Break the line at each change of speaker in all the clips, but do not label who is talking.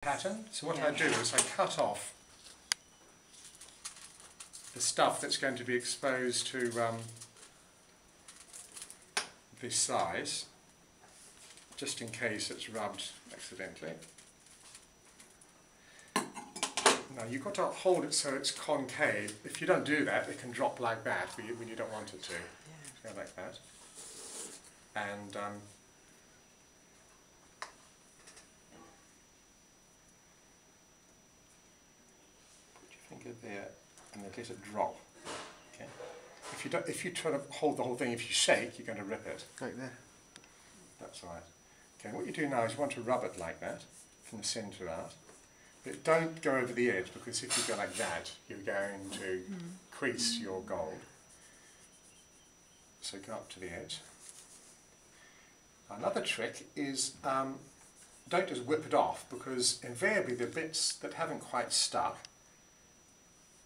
pattern. So what I do is I cut off the stuff that's going to be exposed to this size, just in case it's rubbed accidentally. Now you've got to hold it so it's concave. If you don't do that, it can drop like that when you don't want it to. Go like that. And put your finger there and then let it drop. Okay. If you try to hold the whole thing, if you shake, you're going to rip it.
Like there.
That's right. Okay. What you do now is you want to rub it like that from the centre out. But don't go over the edge, because if you go like that, you're going to crease your gold. So go up to the edge. Another trick is don't just whip it off, because invariably the bits that haven't quite stuck,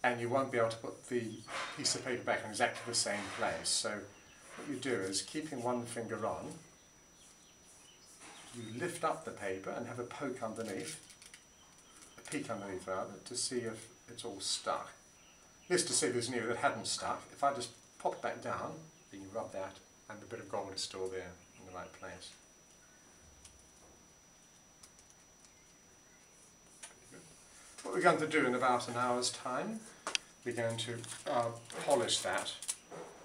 and you won't be able to put the piece of paper back in exactly the same place. So what you do is, keeping one finger on, you lift up the paper and have a poke underneath, a peek underneath rather, to see if it's all stuck. This to see if there's any that hadn't stuck. If I just pop it back down, then you rub that, and the bit of gold is still there in the right place. What we're going to do in about an hour's time, we're going to polish that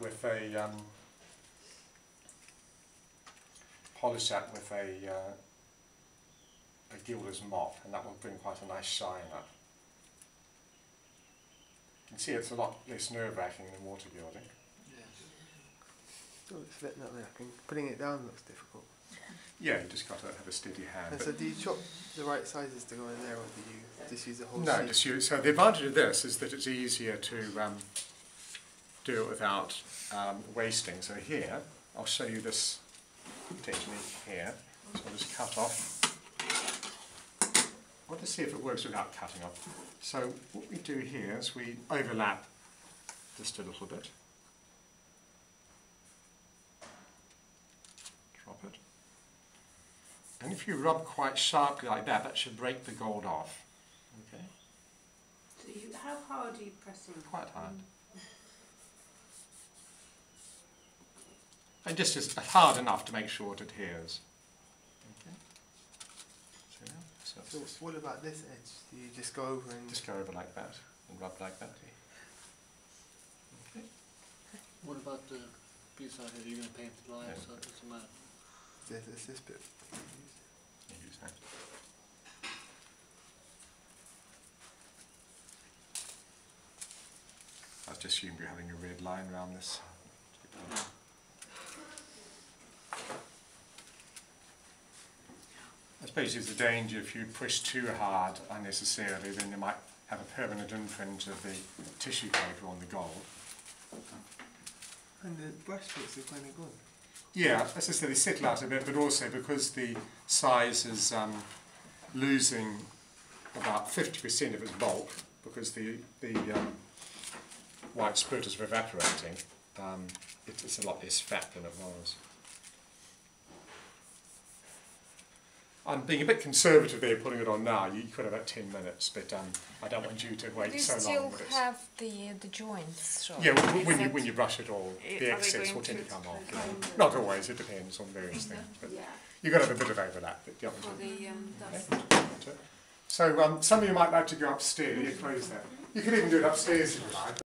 with a gilder's mop, and that will bring quite a nice shine up. You can see it's a lot less nerve-wracking than water gilding.
Oh, it's a bit nerve-wracking. Putting it down looks difficult.
Yeah, you just got to have a steady hand.
And so do you chop the right sizes to go in there, or do you just use a whole
No,
sheet?
just use. So the advantage of this is that it's easier to do it without wasting. So here, I'll show you this technique here. So I'll just cut off. I want to see if it works without cutting off. So what we do here is we overlap just a little bit. Drop it. And if you rub quite sharply like that, that should break the gold off. Okay.
So how hard are you pressing?
Quite hard. And just as hard enough to make sure it adheres. Okay.
So what about this edge? Do you just go over and...
Just go over like that and rub like that. Okay.
What about the piece out here? You're going to paint the lines, so it doesn't matter.
There's this bit.
You use that. I've just assumed you're having a red line around this. I suppose there's a danger if you push too hard unnecessarily, then you might have a permanent imprint of the tissue paper on the gold.
And the brush strokes are kind of good.
Yeah, as I said, they settle out a bit, but also because the size is losing about 50% of its bulk, because the white sputters are evaporating, it's a lot less fat than it was. I'm being a bit conservative there, putting it on now. You could have about 10 minutes, but I don't want you to wait so long.
Do you still have the joints? Sure.
Yeah, when you brush it all, the excess will tend to come off. Yeah. Not always, it depends on various things. But you've got to have a bit of overlap. But you okay. So some of you might like to go upstairs. You close that. You can even do it upstairs if you like.